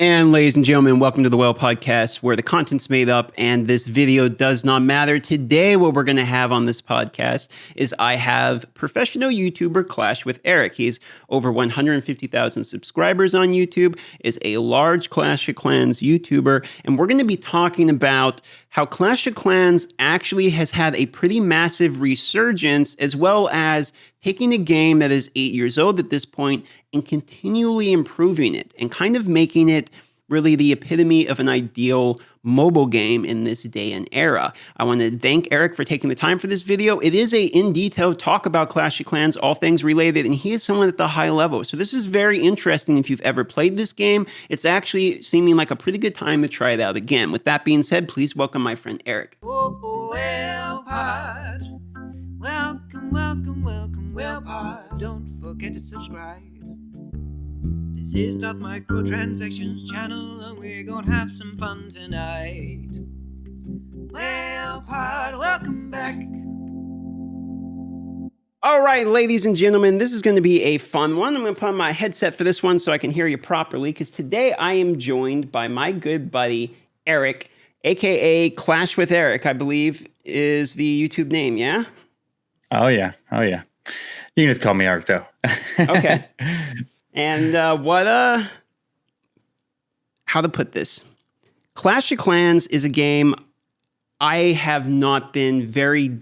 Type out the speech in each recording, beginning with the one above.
And ladies and gentlemen, welcome to the Well Podcast, where the content's made up and this video does not matter. Today, what we're going to have on this podcast is I have professional YouTuber ClashWithEric. He's over 150,000 subscribers on YouTube, is a large Clash of Clans YouTuber, and we're going to be talking about how Clash of Clans actually has had a pretty massive resurgence, as well as taking a game that is 8 years old at this point and continually improving it and kind of making it really the epitome of an ideal mobile game in this day and era. I want to thank Eric for taking the time for this video. It is a in-detail talk about Clash of Clans, all things related, and he is someone at the high level. So this is very interesting if you've ever played this game. It's actually seeming like a pretty good time to try it out again. With that being said, please welcome my friend Eric. Well, pod. Welcome, well, pod. Don't forget to subscribe. This is Darth Microtransactions channel, and we're gonna have some fun tonight. Well, pod, welcome back. All right, ladies and gentlemen, this is going to be a fun one. I'm going to put on my headset for this one so I can hear you properly, because today I am joined by my good buddy, Eric, a.k.a. ClashWithEric, I believe is the YouTube name, yeah? Oh, yeah. You can just call me Eric, though. Okay. And how to put this? Clash of Clans is a game I have not been very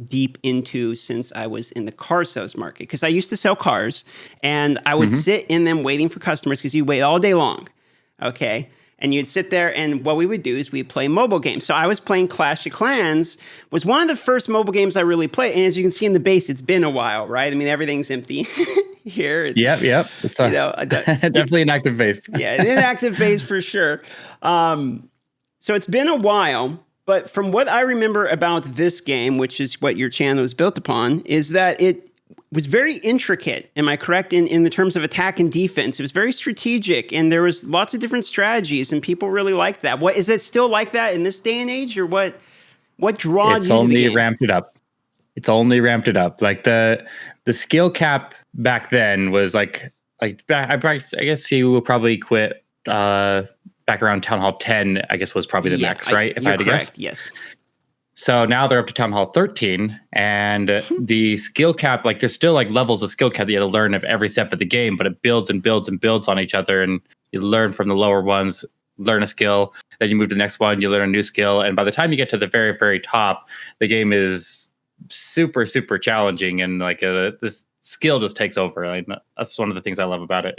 deep into since I was in the car sales market, because I used to sell cars and I would sit in them waiting for customers, because you wait all day long. Okay. And you'd sit there, and what we would do is we'd play mobile games. So I was playing Clash of Clans, was one of the first mobile games I really played. And as you can see in the base, it's been a while, right? I mean, everything's empty here. Yep. It's definitely an active base. Yeah, an inactive base for sure. So it's been a while. But from what I remember about this game, which is what your channel is built upon, is that it was very intricate. Am I correct in the terms of attack and defense? It was very strategic, and there was lots of different strategies, and people really liked that. What is it still like that in this day and age, or what draws you to the game? It's only ramped it up. Like the skill cap back then was like I guess you will probably quit back around Town Hall 10, I guess was probably the max, right? If I had to guess. Yes. So now they're up to Town Hall 13, and the skill cap, like there's still like levels of skill cap that you have to learn of every step of the game, but it builds and builds and builds on each other, and you learn from the lower ones, learn a skill, then you move to the next one, you learn a new skill, and by the time you get to the very, very top, the game is super, super challenging, and like this skill just takes over. Like, that's one of the things I love about it.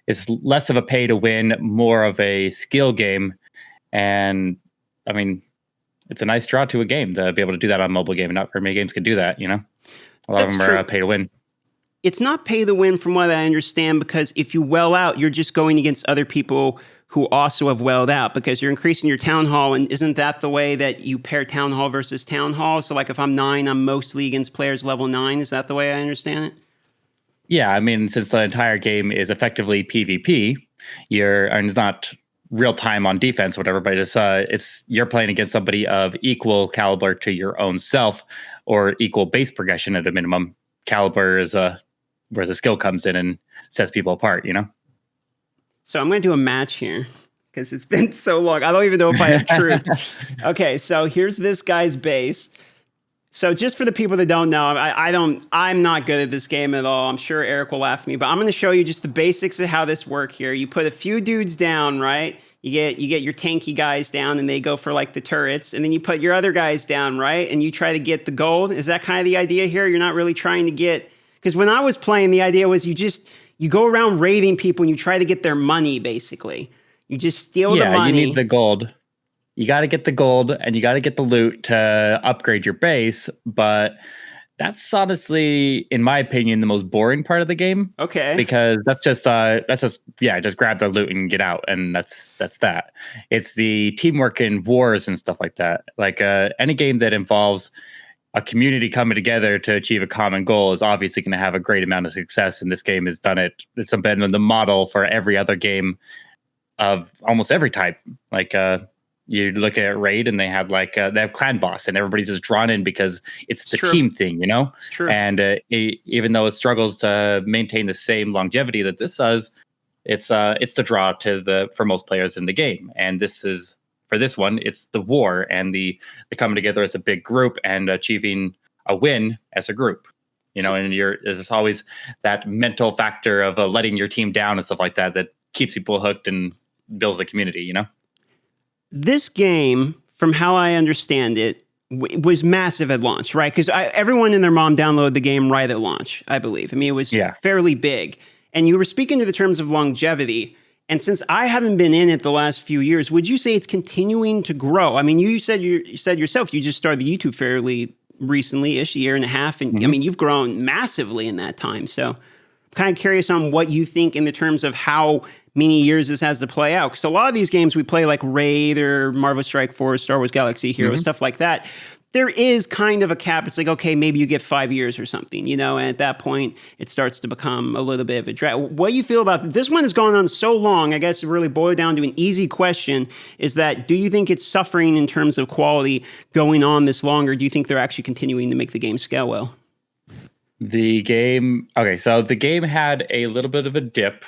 It's less of a pay to win, more of a skill game, and I mean, it's a nice draw to a game to be able to do that on a mobile game, and not very many games can do that, you know? A lot of them are pay to win. It's not pay to win from what I understand, because if you well out, you're just going against other people who also have welled out, because you're increasing your town hall, and isn't that the way that you pair town hall versus town hall? So like if I'm 9, I'm mostly against players level 9. Is that the way I understand it? Yeah, I mean, since the entire game is effectively PvP, and it's not real time on defense, whatever, but it's you're playing against somebody of equal caliber to your own self, or equal base progression at a minimum. Caliber is where the skill comes in and sets people apart, you know? So I'm going to do a match here, because it's been so long. I don't even know if I have truth. Okay, so here's this guy's base. So just for the people that don't know, I'm not good at this game at all. I'm sure Eric will laugh at me, but I'm going to show you just the basics of how this works here. You put a few dudes down, right? You get your tanky guys down, and they go for like the turrets, and then you put your other guys down, right? And you try to get the gold. Is that kind of the idea here? You're not really trying to get, because when I was playing, the idea was you go around raiding people and you try to get their money, basically. You just steal the money. Yeah, you need the gold. You got to get the gold, and you got to get the loot to upgrade your base, but that's honestly, in my opinion, the most boring part of the game. Okay. Because that's just just grab the loot and get out, and that's that. It's the teamwork in wars and stuff like that. Like any game that involves a community coming together to achieve a common goal is obviously going to have a great amount of success, and this game has done it. It's been the model for every other game of almost every type. Like you look at Raid, and they have they have clan boss, and everybody's just drawn in because it's the team thing, you know? It's true. And even though it struggles to maintain the same longevity that this does, it's the draw for most players in the game. And for this one, it's the war and the coming together as a big group and achieving a win as a group. And there's always that mental factor of letting your team down and stuff like that keeps people hooked and builds the community. This game, from how I understand it, was massive at launch, right? Because everyone and their mom downloaded the game right at launch, I believe. I mean, it was fairly big. And you were speaking to the terms of longevity. And since I haven't been in it the last few years, would you say it's continuing to grow? I mean, you said yourself, you just started the YouTube fairly recently-ish, a year and a half. And I mean, you've grown massively in that time. So I'm kind of curious on what you think in the terms of how many years this has to play out. Because a lot of these games we play, like Raid or Marvel Strike Force, Star Wars Galaxy Heroes, stuff like that, there is kind of a cap. It's like, okay, maybe you get 5 years or something, and at that point, it starts to become a little bit of a drag. What do you feel about this one has gone on so long? I guess it really boiled down to an easy question, is that, do you think it's suffering in terms of quality going on this long, or do you think they're actually continuing to make the game scale well? So the game had a little bit of a dip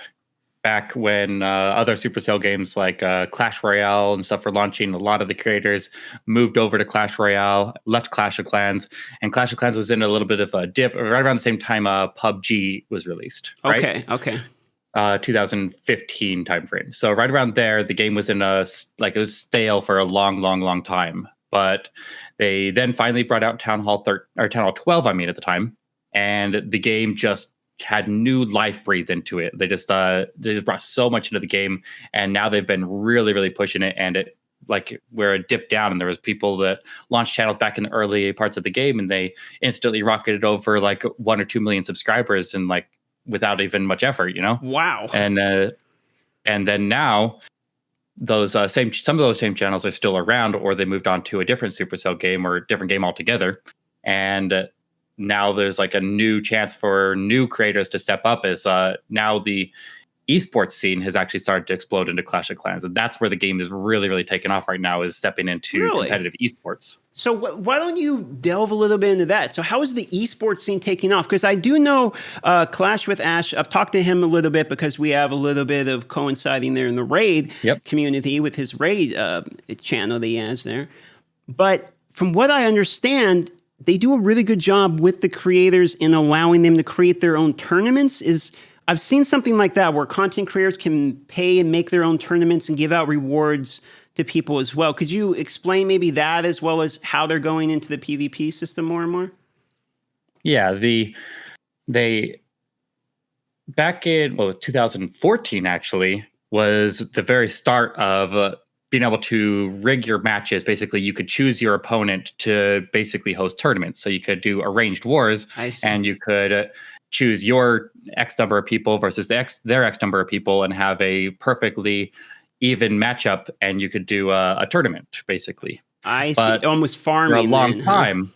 back when other Supercell games like Clash Royale and stuff were launching. A lot of the creators moved over to Clash Royale, left Clash of Clans, and Clash of Clans was in a little bit of a dip right around the same time PUBG was released. Right? Okay. 2015 timeframe. So right around there, the game was it was stale for a long time. But they then finally brought out Town Hall 12, at the time, and the game just had new life breathed into it. They just brought so much into the game, and now they've been really pushing it. And it where it dipped down, and there was people that launched channels back in the early parts of the game, and they instantly rocketed over 1 or 2 million subscribers, and without even much effort. Wow. And then now those some of those same channels are still around, or they moved on to a different Supercell game or a different game altogether, and now there's a new chance for new creators to step up, as now the esports scene has actually started to explode into Clash of Clans. And that's where the game is really taking off right now, is stepping into competitive esports. So why don't you delve a little bit into that? So how is the esports scene taking off? Because I do know Clash with Ash, I've talked to him a little bit because we have a little bit of coinciding there in the Raid community with his Raid channel that he has there. But from what I understand, they do a really good job with the creators in allowing them to create their own tournaments. I've seen something like that where content creators can pay and make their own tournaments and give out rewards to people as well. Could you explain maybe that, as well as how they're going into the PvP system more and more? Yeah, they back in 2014 actually was the very start of being able to rig your matches. Basically, you could choose your opponent to basically host tournaments. So you could do arranged wars, and you could choose your X number of people versus their X number of people, and have a perfectly even matchup, and you could do a tournament, basically. I see. Almost farming for a long time.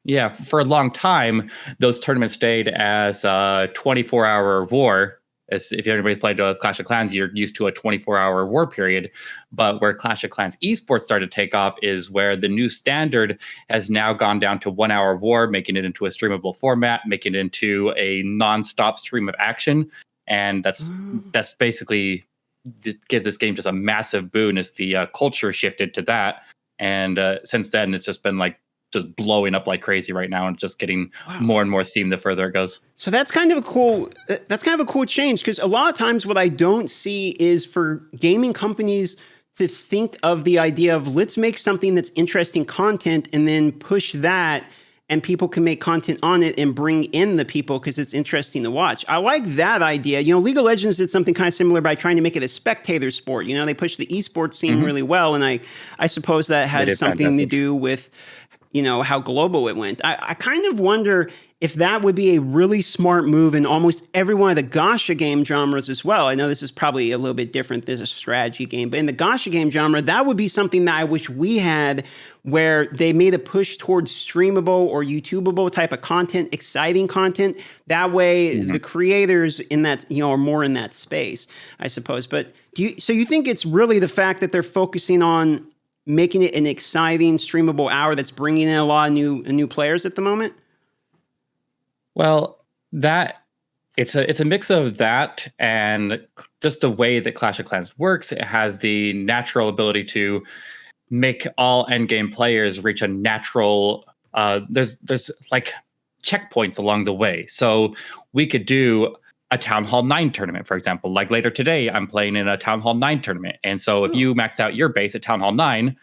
Yeah, for a long time, those tournaments stayed as a 24-hour war. As if anybody's played Clash of Clans, you're used to a 24-hour war period. But where Clash of Clans esports started to take off is where the new standard has now gone down to 1 hour war, making it into a streamable format, making it into a non-stop stream of action. And that's basically give this game just a massive boon as the culture shifted to that. And since then, it's just been just blowing up like crazy right now, and just getting more and more steam the further it goes. So that's kind of a cool change, because a lot of times what I don't see is for gaming companies to think of the idea of, let's make something that's interesting content and then push that, and people can make content on it and bring in the people because it's interesting to watch. I like that idea. League of Legends did something kind of similar by trying to make it a spectator sport. They pushed the esports scene really well, and I suppose that has something to do with how global it went. I kind of wonder if that would be a really smart move in almost every one of the gacha game genres as well. I know this is probably a little bit different. There's a strategy game, but in the gacha game genre, that would be something that I wish we had, where they made a push towards streamable or YouTubeable type of content, exciting content. That way the creators in that, are more in that space, I suppose. But so you think it's really the fact that they're focusing on making it an exciting, streamable hour that's bringing in a lot of new players at the moment? Well, that it's a mix of that and just the way that Clash of Clans works. It has the natural ability to make all endgame players reach a natural. There's like checkpoints along the way, so we could do a Town Hall 9 tournament, for example. Like later today, I'm playing in a Town Hall 9 tournament, and so if you maxed out your base at Town Hall 9.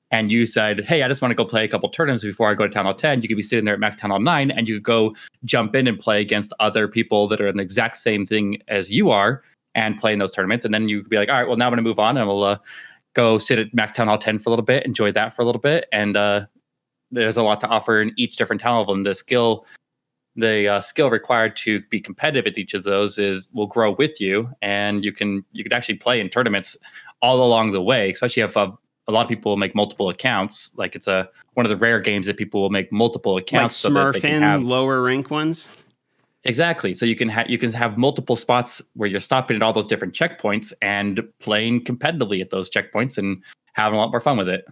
And you said, hey, I just want to go play a couple tournaments before I go to Town Hall 10. You could be sitting there at max Town Hall 9 and you could go jump in and play against other people that are in the exact same thing as you are and play in those tournaments. And then you could be like, all right, well, now I'm going to move on and we'll go sit at max Town Hall 10 for a little bit, enjoy that for a little bit. And there's a lot to offer in each different town level. And the skill required to be competitive at each of those will grow with you. And you could actually play in tournaments all along the way, especially if a lot of people will make multiple accounts. Like it's one of the rare games that people will make multiple accounts, like so that they can have lower rank ones. Exactly. So you can have multiple spots where you're stopping at all those different checkpoints and playing competitively at those checkpoints and having a lot more fun with it.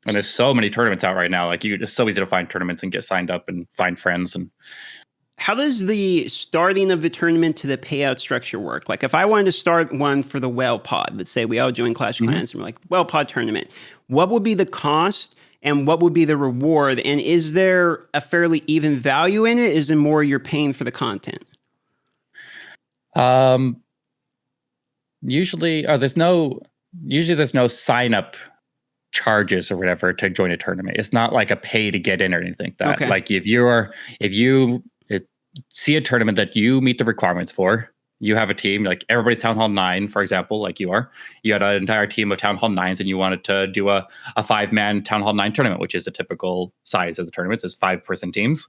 And there's so many tournaments out right now. Like it's so easy to find tournaments and get signed up and find friends. And how does the starting of the tournament to the payout structure work? Like if I wanted to start one for the Whale Pod, let's say we all join Clash of Clans and we're like, Whale Pod tournament, what would be the cost and what would be the reward? And is there a fairly even value in it? Is it more you're paying for the content? Usually there's no sign up charges or whatever to join a tournament. It's not like a pay to get in or anything like that. Okay. Like if you see a tournament that you meet the requirements for, you have a team, like everybody's Town Hall 9, for example, like you had an entire team of Town Hall 9s and you wanted to do a 5-man Town Hall 9 tournament, which is a typical size of the tournaments, is 5-person teams.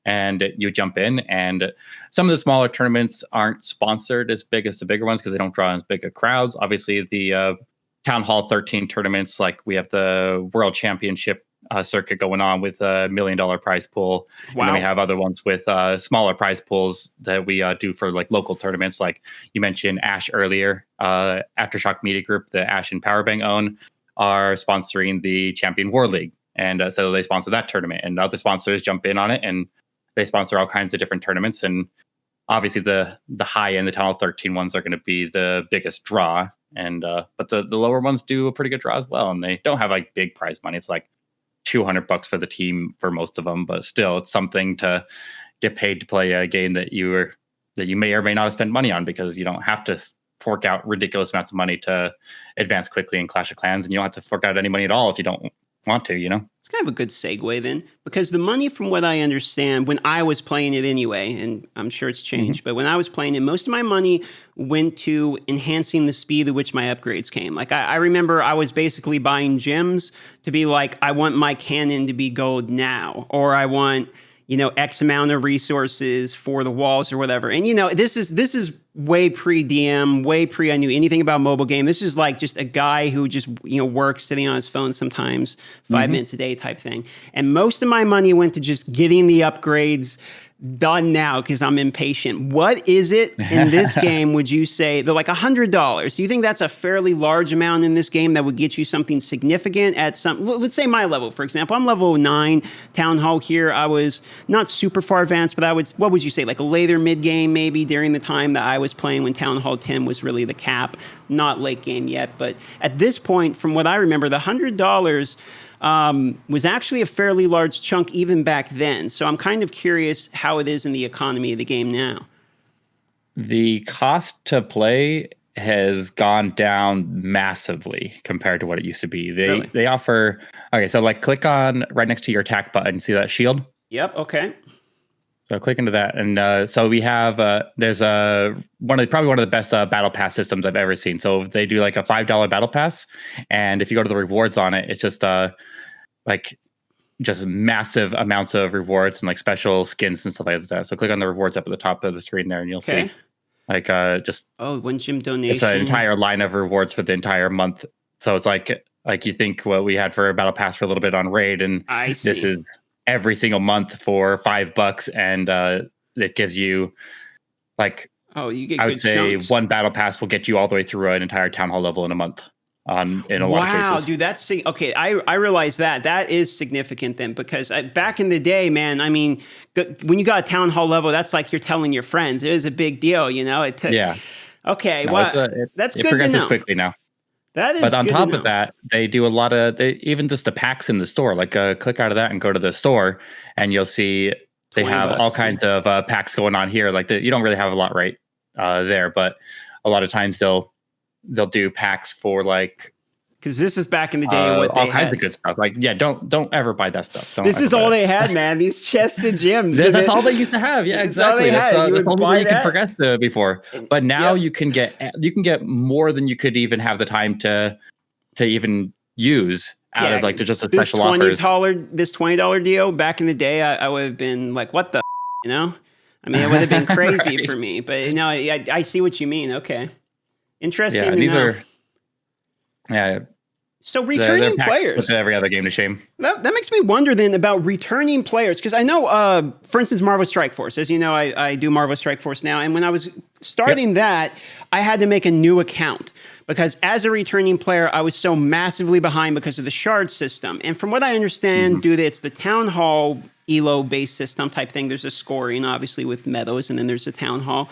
And you jump in, and some of the smaller tournaments aren't sponsored as big as the bigger ones because they don't draw as big a crowds. Obviously, the Town Hall 13 tournaments, like we have the World Championship circuit going on with $1 million prize pool. Wow. And then we have other ones with smaller prize pools that we do for like local tournaments. Like you mentioned Ash earlier, Aftershock Media Group, the Ash and Powerbang own, are sponsoring the Champion War League. And so they sponsor that tournament, and other sponsors jump in on it, and they sponsor all kinds of different tournaments. And obviously the high end, the Town Hall 13 ones are going to be the biggest draw. And but the lower ones do a pretty good draw as well. And they don't have like big prize money. It's like $200 for the team for most of them, but still it's something to get paid to play a game that you may or may not have spent money on, because you don't have to fork out ridiculous amounts of money to advance quickly in Clash of Clans, and you don't have to fork out any money at all if you don't want to, you know? It's kind of a good segue then, because the money, from what I understand, when I was playing it anyway, and I'm sure it's changed, but when I was playing it, most of my money went to enhancing the speed at which my upgrades came. Like I remember I was basically buying gems to be like, I want my cannon to be gold now, or I want, X amount of resources for the walls or whatever. And, this is way pre-DM, way pre I knew anything about mobile game. This is like just a guy who just, works sitting on his phone sometimes 5 minutes a day type thing. And most of my money went to just getting the upgrades done now because I'm impatient. What is it in this game, would you say? They're like $100. Do you think that's a fairly large amount in this game that would get you something significant at let's say my level, for example? I'm level 9 Town Hall here. I was not super far advanced, but what would you say, like a later mid game maybe during the time that I was playing when Town Hall 10 was really the cap, not late game yet. But at this point, from what I remember, the $100 was actually a fairly large chunk even back then. So I'm kind of curious how it is in the economy of the game now. The cost to play has gone down massively compared to what it used to be. They offer, okay, so like click on right next to your attack button, see that shield? Yep, okay. So click into that, and so we have there's probably one of the best battle pass systems I've ever seen. So they do like a $5 battle pass, and if you go to the rewards on it, it's just just massive amounts of rewards and like special skins and stuff like that. So click on the rewards up at the top of the screen there, and you'll see like just one gym donation. It's an entire line of rewards for the entire month. So it's like you think what we had for a battle pass for a little bit on Raid, and this is every single month for $5, and it gives you like you get I would good say chunks. One battle pass will get you all the way through an entire Town Hall level in a month. in a lot of Wow, cases. dude, that's okay. I realize that is significant then, because back in the day, man, I mean, when you got a town hall level, that's like you're telling your friends. It was a big deal, you know. It took, Yeah. okay, No, well, that's it good to progresses know. quickly now. That is But on good top to of know. that, they do a lot of even just the packs in the store. Like click out of that and go to the store, and you'll see they have all $20, kinds of packs going on here. Like you don't really have a lot right there, but a lot of times they'll do packs for like Because this is back in the day what all they kinds had. of good stuff. Like don't ever buy that stuff. Don't This ever is buy all that they stuff. had, man. These chested gems. That's all they used to have. Yeah, That's all exactly. they had. You That's would the only buy way you could that. progress before. But now Yep. you can get more than you could even have the time to even use out of like just the special offers. This $20 deal back in the day, I would have been like, what the, you know? I mean, it would have been crazy Right. for me. But no, I see what you mean. Okay, interesting. Yeah, to these know. are yeah. So The returning packs players. put every other game to shame. That makes me wonder then about returning players, because I know, for instance, Marvel Strike Force. As you know, I do Marvel Strike Force now, and when I was starting that, I had to make a new account because as a returning player, I was so massively behind because of the shard system. And from what I understand, due to it's the Town Hall elo-based system type thing, there's a scoring, obviously, with medals, and then there's a Town Hall.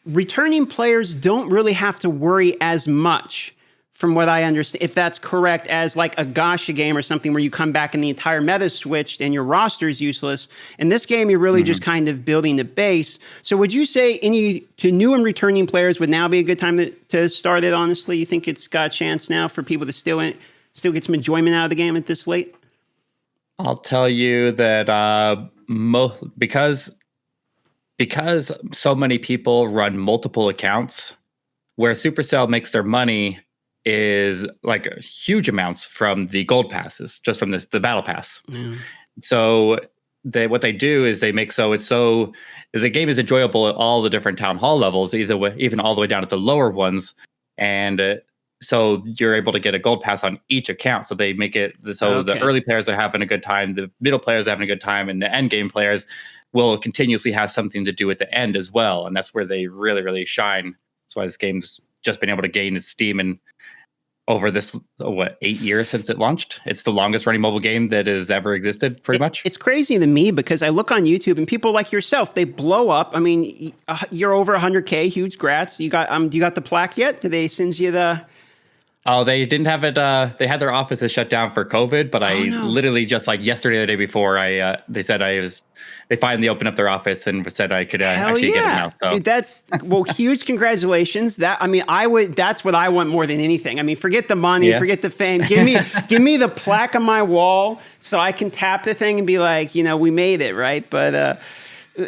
Returning players don't really have to worry as much, from what I understand, if that's correct, as like a gacha game or something where you come back and the entire meta switched and your roster is useless. In this game, you're really just kind of building the base. So would you say to new and returning players would now be a good time to start it, honestly? You think it's got a chance now for people to still get some enjoyment out of the game at this late? I'll tell you that because so many people run multiple accounts, where Supercell makes their money is like huge amounts from the gold passes, just from the battle pass. So what they do is they make the game is enjoyable at all the different town hall levels, even all the way down at the lower ones, and so you're able to get a gold pass on each account. So they make it so the early players are having a good time, the middle players are having a good time, and the end game players will continuously have something to do at the end as well. And that's where they really, really shine. That's why this game's just been able to gain its steam and over this 8 years since it launched. It's the longest running mobile game that has ever existed, pretty much. It's crazy to me because I look on YouTube and people like yourself, they blow up. I mean, you're over 100K, huge grats. You got the plaque yet? Did they send you the? Oh, they didn't have it. They had their offices shut down for COVID, but I literally just like yesterday, the day before, they said they finally opened up their office and said I could actually get it now. So dude, huge congratulations. That's what I want more than anything. I mean, forget the money, forget the fame. Give me the plaque on my wall so I can tap the thing and be like, we made it, right? But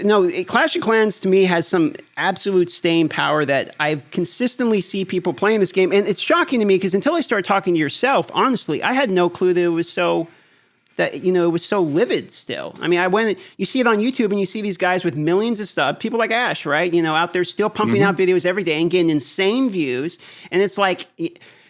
no, Clash of Clans to me has some absolute staying power that I've consistently see people playing this game. And it's shocking to me because until I started talking to yourself, honestly, I had no clue that it was so livid still. I mean, you see it on YouTube and you see these guys with millions of stuff, people like Ash, right? Out there still pumping out videos every day and getting insane views. And it's like,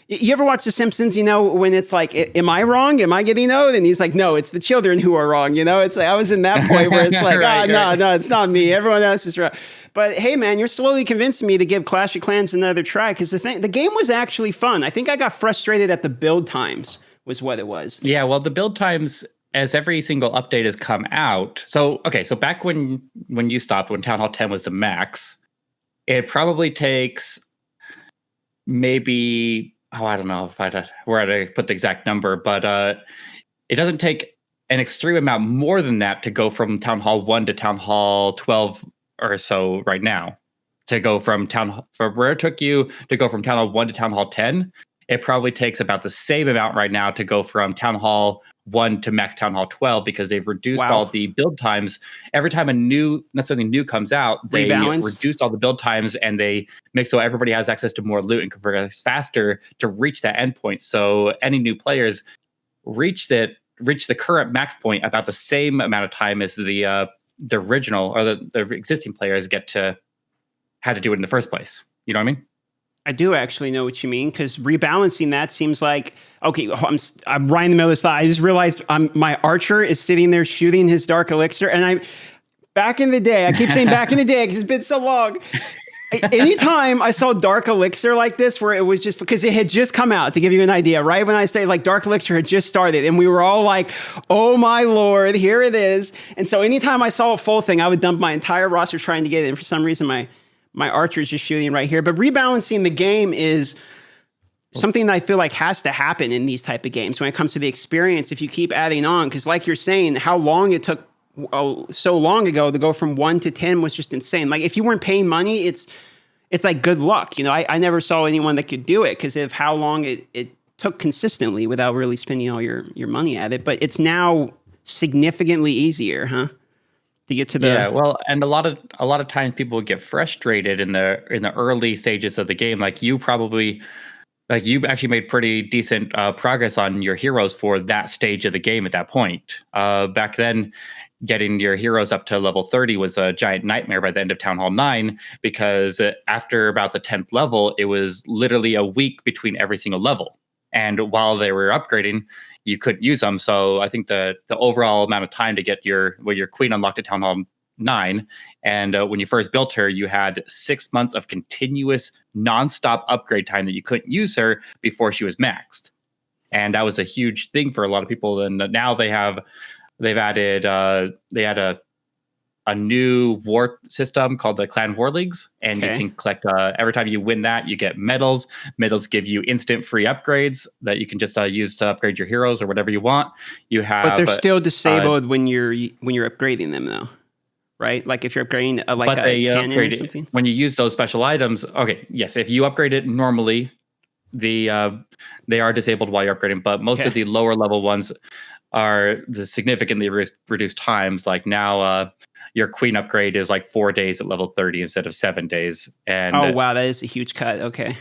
you ever watch The Simpsons, when it's like, am I wrong? Am I getting owed? And he's like, no, it's the children who are wrong. It's like, I was in that point where it's like, no, it's not me. Everyone else is wrong. But hey, man, you're slowly convincing me to give Clash of Clans another try because the game was actually fun. I think I got frustrated at the build times was what it was. Yeah, well, the build times, as every single update has come out. So back when you stopped, when Town Hall 10 was the max, it probably takes maybe, I don't know where to put the exact number, but it doesn't take an extreme amount more than that to go from Town Hall 1 to Town Hall 12 or so right now. To go from where it took you to go from Town Hall 1 to Town Hall 10, it probably takes about the same amount right now to go from Town Hall 1 to max Town Hall 12 because they've reduced all the build times. Every time something new comes out, they reduce all the build times and they make so everybody has access to more loot and can progress faster to reach that endpoint. So any new players reach the current max point about the same amount of time as the original or the existing players had to do it in the first place. You know what I mean? I do actually know what you mean because rebalancing that seems like, okay, I'm right in the middle of this thought. I just realized my archer is sitting there shooting his dark elixir. And back in the day, I keep saying back in the day because it's been so long. anytime I saw Dark Elixir like this, where it was just because it had just come out, to give you an idea, right when I started, like Dark Elixir had just started, and we were all like, "Oh my lord, here it is!" And so anytime I saw a full thing, I would dump my entire roster trying to get it. And for some reason, my archer is just shooting right here. But rebalancing the game is something that I feel like has to happen in these type of games when it comes to the experience. If you keep adding on, because like you're saying, how long it took so long ago to go from 1 to 10 was just insane. Like if you weren't paying money, it's like good luck. You know, I never saw anyone that could do it because of how long it took consistently without really spending all your money at it. But it's now significantly easier, huh? To get to the well, and a lot of times people would get frustrated in the early stages of the game. Like you actually made pretty decent progress on your heroes for that stage of the game at that point. Back then, getting your heroes up to level 30 was a giant nightmare by the end of Town Hall 9, because after about the 10th level, it was literally a week between every single level. And while they were upgrading, you couldn't use them. So I think the overall amount of time to get your queen unlocked at Town Hall 9, and when you first built her, you had 6 months of continuous nonstop upgrade time that you couldn't use her before she was maxed. And that was a huge thing for a lot of people. And now they've added a new war system called the Clan War Leagues, and you can collect every time you win that, you get medals. Medals give you instant free upgrades that you can just use to upgrade your heroes or whatever you want. But they're still disabled when you're upgrading them, though, right? Like if you're upgrading a cannon or something. When you use those special items, okay, yes, if you upgrade it normally, they are disabled while you're upgrading. But most of the lower level ones are the significantly reduced times. Like now, your queen upgrade is like 4 days at level 30 instead of 7 days. And oh wow, that is a huge cut. Okay.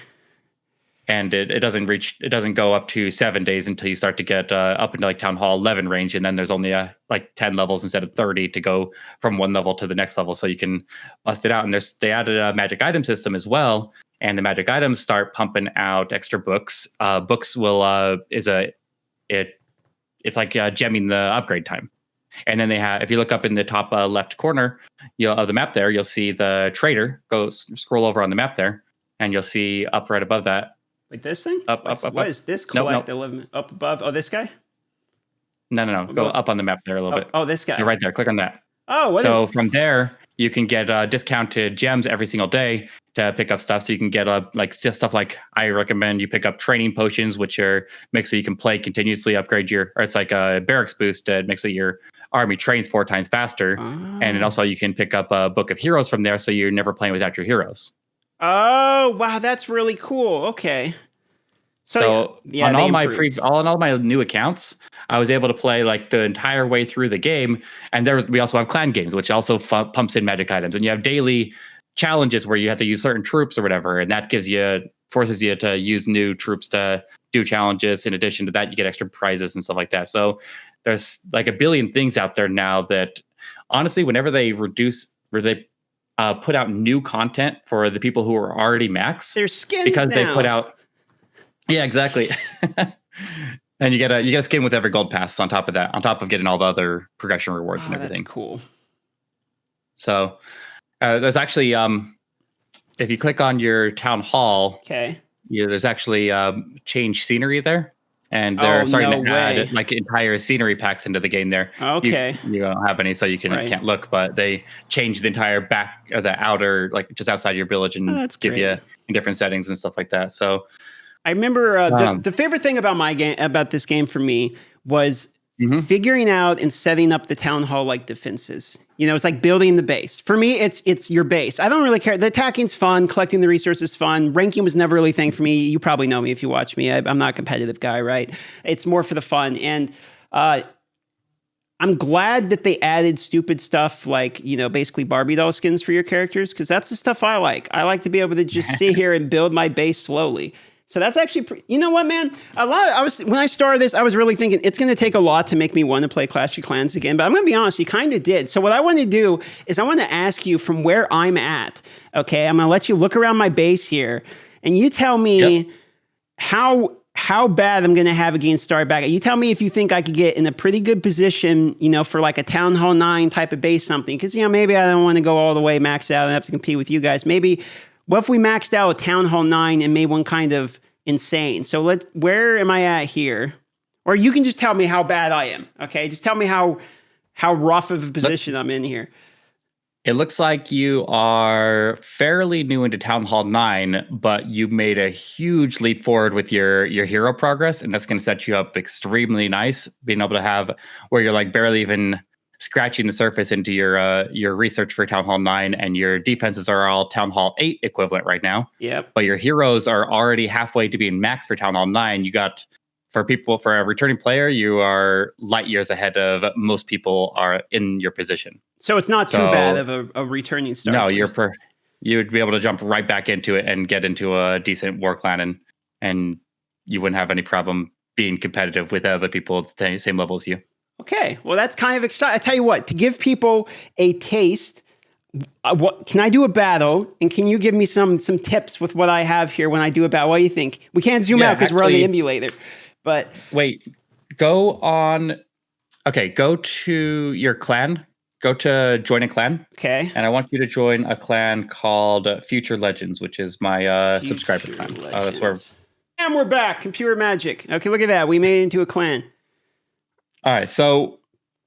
And it doesn't go up to 7 days until you start to get up into like Town Hall 11 range, and then there's only like 10 levels instead of 30 to go from one level to the next level, so you can bust it out. And they added a magic item system as well, and the magic items start pumping out extra books. Books will it's like gemming the upgrade time. And then they have, if you look up in the top left corner of the map there, you'll see the trader. Go scroll over on the map there, and you'll see up right above that. Like this thing? Up. What is this? Collect 11 up above. Oh, this guy? No. Go up on the map there a little bit. Oh, this guy. So right there. Click on that. Oh, so from there, you can get discounted gems every single day to pick up stuff. So you can get stuff like, I recommend you pick up training potions, which makes so you can play continuously, upgrade or it's like a barracks boost that makes so your army trains 4 times faster. Oh. And then also you can pick up a book of heroes from there, so you're never playing without your heroes. Oh, wow, that's really cool. Okay. So on all my new accounts, I was able to play like the entire way through the game. And we also have clan games, which also pumps in magic items. And you have daily challenges where you have to use certain troops or whatever, and that forces you to use new troops to do challenges. In addition to that, you get extra prizes and stuff like that. So there's like a billion things out there now that honestly, whenever they put out new content for the people who are already max, there's skins because now. They put out, yeah, exactly. And you get a skin with every gold pass on top of that, on top of getting all the other progression rewards and everything. That's cool. So there's actually, if you click on your town hall, there's actually change scenery there. And they're starting to add like entire scenery packs into the game there. Okay. You don't have any, so you can't look, but they change the entire back or the outer, like just outside your village, and give you in different settings and stuff like that. So I remember the favorite thing about this game for me was figuring out and setting up the town hall like defenses. You know, it's like building the base. For me, it's your base. I don't really care. The attacking's fun. Collecting the resources fun. Ranking was never really a thing for me. You probably know me if you watch me. I'm not a competitive guy, right? It's more for the fun. And I'm glad that they added stupid stuff like, you know, basically Barbie doll skins for your characters, because that's the stuff I like. I like to be able to just sit here and build my base slowly. So that's actually, you know what, man? When I started this, I was really thinking it's going to take a lot to make me want to play Clash of Clans again. But I'm going to be honest, you kind of did. So what I want to do is I want to ask you from where I'm at. Okay, I'm going to let you look around my base here, and you tell me how bad I'm going to have against Starback. You tell me if you think I could get in a pretty good position, you know, for like a Town Hall 9 type of base something. Because, you know, maybe I don't want to go all the way maxed out and have to compete with you guys. Maybe what if we maxed out Town Hall 9 and made one kind of insane? So where am I at here? Or you can just tell me how bad I am. Okay, just tell me how rough of a position I'm in here. It looks like you are fairly new into Town Hall 9, but you made a huge leap forward with your hero progress, and that's going to set you up extremely nice, being able to have where you're like barely even scratching the surface into your research for Town Hall 9, and your defenses are all Town Hall 8 equivalent right now. Yep. But your heroes are already halfway to being max for Town Hall 9. You got, for a returning player, you are light years ahead of most people are in your position. So it's not too bad of a returning start. No, you would be able to jump right back into it and get into a decent war clan, and you wouldn't have any problem being competitive with other people at the same level as you. Okay, well that's kind of exciting. I tell you what, to give people a taste, what can I do a battle, and can you give me some tips with what I have here when I do a battle? What do you think? We can't zoom out because we're on the emulator. But wait, go to your clan. Go to join a clan. Okay. And I want you to join a clan called Future Legends, which is my subscriber clan. That's where. And we're back. Computer magic. Okay, look at that. We made it into a clan. All right. So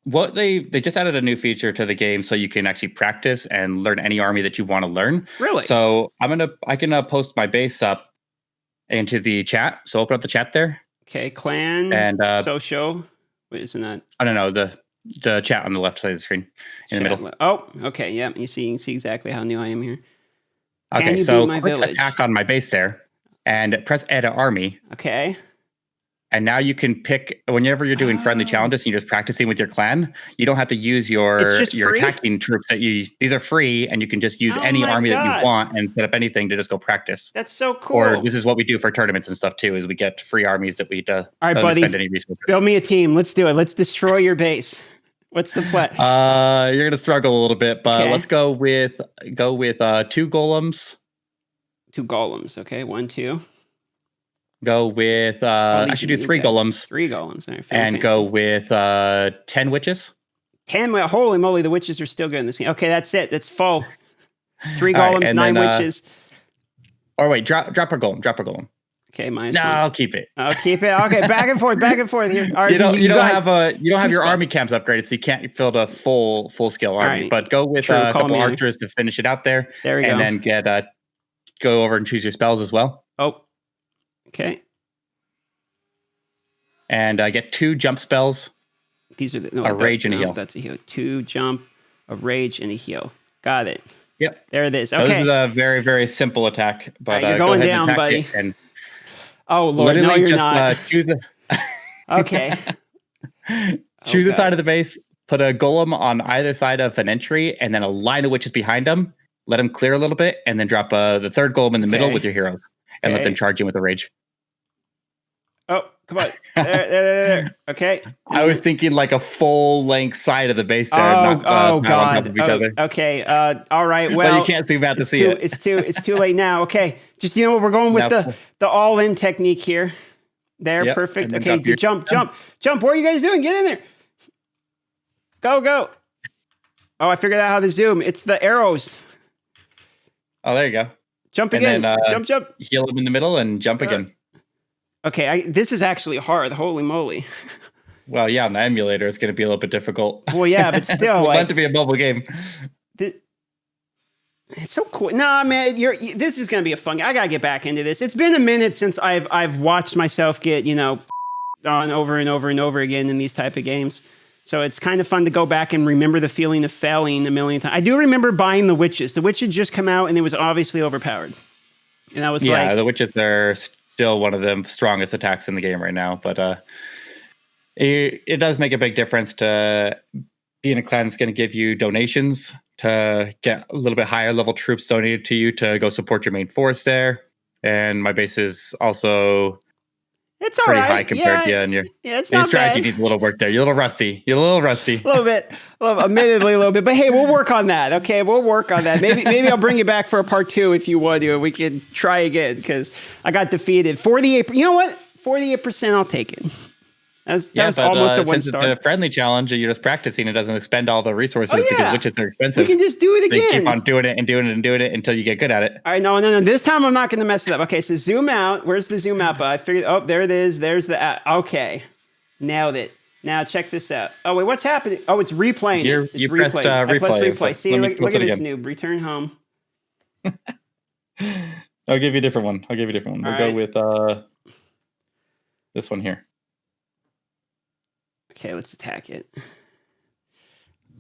what they just added a new feature to the game, so you can actually practice and learn any army that you want to learn. Really? So I can post my base up into the chat. So open up the chat there. Okay, clan and social. Wait, isn't that? I don't know the chat on the left side of the screen in the middle. Oh, okay, yeah. You can see exactly how new I am here. Okay, so click attack on my base there, and press edit army. Okay. And now you can pick, whenever you're doing friendly challenges and you're just practicing with your clan, you don't have to use your attacking troops these are free, and you can just use any army that you want and set up anything to just go practice. That's so cool. Or this is what we do for tournaments and stuff too, is we get free armies that we don't spend any resources. Build me a team. Let's do it. Let's destroy your base. What's the plan? You're gonna struggle a little bit, but let's go with 2 golems. 2 golems, okay. 1, 2. Go with I should do 3 golems. 3 golems. Right, and go with 10 witches. 10. Holy moly, the witches are still good in this game. Okay, that's it. That's full. 3 golems, right, 9 witches. Or wait, drop a golem. Okay, minus I'll keep it. I'll keep it. Okay, back and forth here. All right, you don't have your army camps upgraded, so you can't fill a full scale army. Right. But go with a couple archers to finish it out there. There we go. And then go over and choose your spells as well. Oh. Okay. And get 2 jump spells. These are a rage and a heal. That's a heal. 2 jump, a rage, and a heal. Got it. Yep. There it is. Okay. So this is a very, very simple attack. But you're going down, buddy. Oh Lord, no, you're not. Choose the. Okay. Choose the side of the base. Put a golem on either side of an entry, and then a line of witches behind them. Let them clear a little bit, and then drop the 3rd golem in the middle with your heroes, and let them charge in with a rage. Oh, come on. There. Okay. I was thinking like a full length side of the base there. God. On top of each other. Okay. All right. Well, but you can't zoom out to see it. It's too late now. Okay. Just, we're going with the all-in technique here. There. Yep. Perfect. Okay. Jump. What are you guys doing? Get in there. Go. Oh, I figured out how to zoom. It's the arrows. Oh, there you go. Jump again. And then, jump. Heal them in the middle and jump again. Okay, this is actually hard. Holy moly. Well, yeah, on the emulator, it's going to be a little bit difficult. Well, yeah, but still. It's meant to be a mobile game. It's so cool. Nah, man, this is going to be a fun game. I got to get back into this. It's been a minute since I've watched myself get, on over and over and over again in these type of games. So it's kind of fun to go back and remember the feeling of failing a million times. I do remember buying the witches. The witch had just come out, and it was obviously overpowered. And I was the witches are still one of the strongest attacks in the game right now, but it does make a big difference to be in a clan that's going to give you donations to get a little bit higher level troops donated to you to go support your main force there. And my base is also pretty high compared to you, and your strategy needs a little work there. You're a little rusty. A little bit. Admittedly, a little bit. But hey, we'll work on that. Okay, we'll work on that. Maybe I'll bring you back for a part 2 if you want to, and we can try again because I got defeated. 48%. You know what? 48%. I'll take it. That was almost a one since star. it's a friendly challenge and you're just practicing, it doesn't expend all the resources because witches are expensive. We can just do it So you again. keep on doing it and doing it and doing it until you get good at it. All right, no. This time I'm not going to mess it up. Okay, so zoom out. Where's the zoom out? But I figured, oh, there it is. There's the, okay. Nailed it. Now check this out. Oh, wait, what's happening? Oh, it's replaying. You pressed replay. I pressed replay. So See, look at this noob. Return home. I'll give you a different one. We'll go with this one here. Okay, let's attack it.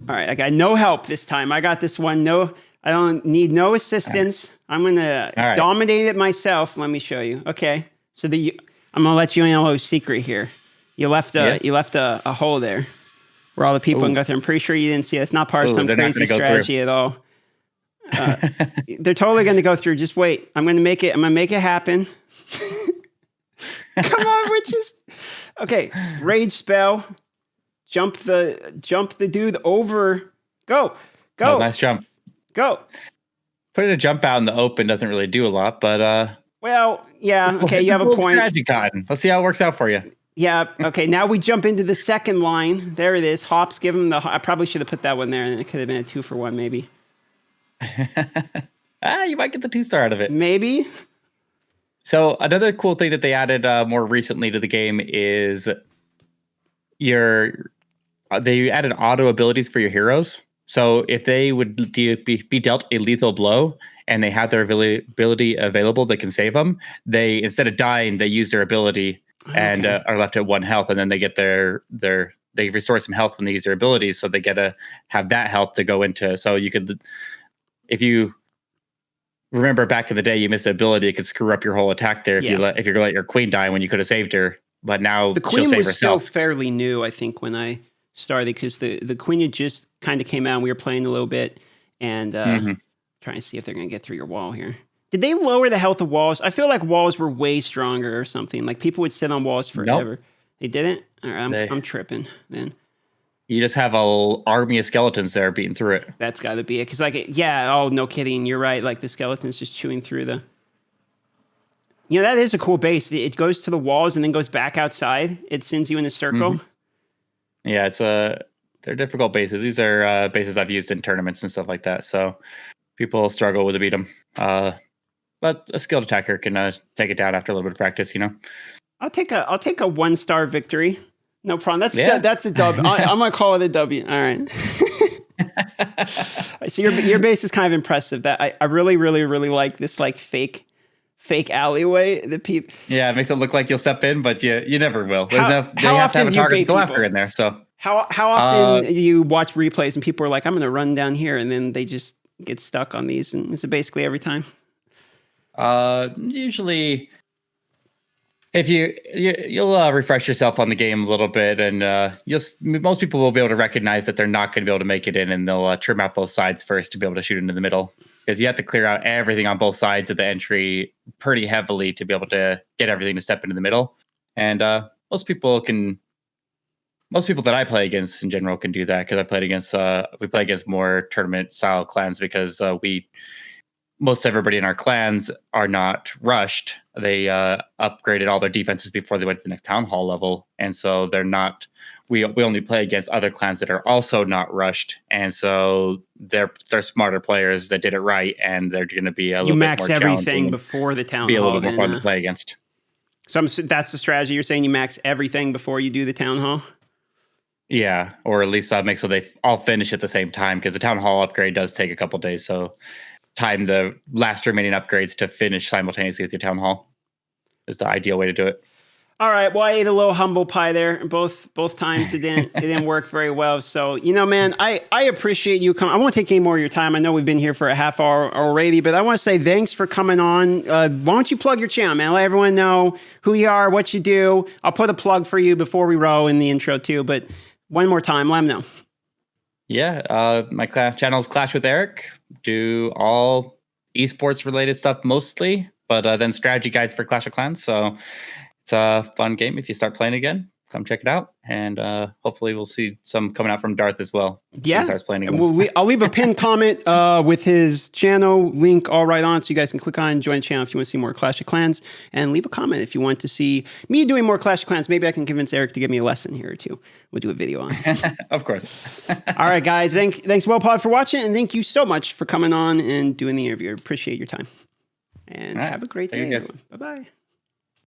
All right, I got no help this time. I got this one. No, I don't need no assistance. I'm going to dominate it myself. Let me show you. Okay, so I'm going to let you in a little secret here. You left a hole there where all the people can go through. I'm pretty sure you didn't see it. It's not part of some crazy strategy at all. They're totally going to go through. Just wait. I'm going to make it happen. Come on, witches. Okay, rage spell. Jump the dude over. Go. Oh, nice jump. Go. Putting a jump out in the open doesn't really do a lot, but well, yeah. Okay, you have a point. Strategy cotton. Let's see how it works out for you. Yeah. Okay. Now we jump into the second line. There it is. Hops. Give him the. I probably should have put that one there, and it could have been a 2-for-1 maybe. You might get the 2-star out of it. Maybe. So another cool thing that they added more recently to the game is they added auto abilities for your heroes. So if they would be dealt a lethal blow and they have their ability available that can save them, they, instead of dying, they use their ability and are left at 1 health, and then they get they restore some health when they use their abilities, so they get to have that health to go into. So you could, if you remember back in the day, you missed an ability, it could screw up your whole attack there if you let your queen die when you could have saved her. But now the queen was still fairly new, I think, when I started, because the queen had just kind of came out and we were playing a little bit and trying to see if they're going to get through your wall here. Did they lower the health of walls? I feel like walls were way stronger or something. Like people would sit on walls forever. Nope. They didn't? All right, I'm tripping then. You just have an army of skeletons there beating through it. That's got to be it. Because, oh, no kidding. You're right. Like, the skeleton's just chewing through the... You know, that is a cool base. It goes to the walls and then goes back outside. It sends you in a circle. Mm-hmm. Yeah, they're difficult bases. These are bases I've used in tournaments and stuff like that. So people struggle to beat them. But a skilled attacker can take it down after a little bit of practice, you know? I'll take a 1-star victory. No problem. That's a dub. I'm gonna call it a W. All right. So your base is kind of impressive. That I really, really, really like this fake alleyway. The people. Yeah, it makes it look like you'll step in, but you never will. They have to have a target to go after in there. So how often do you watch replays and people are like, I'm gonna run down here, and then they just get stuck on these, and is it basically every time? Usually. If you'll refresh yourself on the game a little bit, and most people will be able to recognize that they're not going to be able to make it in, and they'll trim out both sides first to be able to shoot into the middle, because you have to clear out everything on both sides of the entry pretty heavily to be able to get everything to step into the middle. And most people that I play against in general can do that, because we play against more tournament style clans, because most everybody in our clans are not rushed. They upgraded all their defenses before they went to the next town hall level. And so they're not, we only play against other clans that are also not rushed. And so they're smarter players that did it right. And they're going to be a little bit more challenging. You max everything before the town hall. Be a little bit more fun to play against. So that's the strategy. You're saying you max everything before you do the town hall? Yeah. Or at least make so they all finish at the same time, because the town hall upgrade does take a couple days. So time the last remaining upgrades to finish simultaneously with your town hall is the ideal way to do it. All right. Well, I ate a little humble pie there. Both times it didn't work very well. So, man, I appreciate you coming. I won't take any more of your time. I know we've been here for a half hour already, but I want to say thanks for coming on. Why don't you plug your channel, man? Let everyone know who you are, what you do. I'll put a plug for you before we roll in the intro too, but one more time, let them know. Yeah. My channel is ClashWithEric. Do all esports related stuff mostly, but then strategy guides for Clash of Clans. So it's a fun game if you start playing again. come check it out. And hopefully we'll see some coming out from Darth as well. Yeah. He starts playing again. And I'll leave a pinned comment with his channel link all right on, so you guys can click on and join the channel if you want to see more Clash of Clans, and leave a comment if you want to see me doing more Clash of Clans. Maybe I can convince Eric to give me a lesson here or two. We'll do a video on it. Of course. All right, guys. Thanks, WellPod, for watching, and thank you so much for coming on and doing the interview. I appreciate your time. And have a great day, everyone. Bye-bye.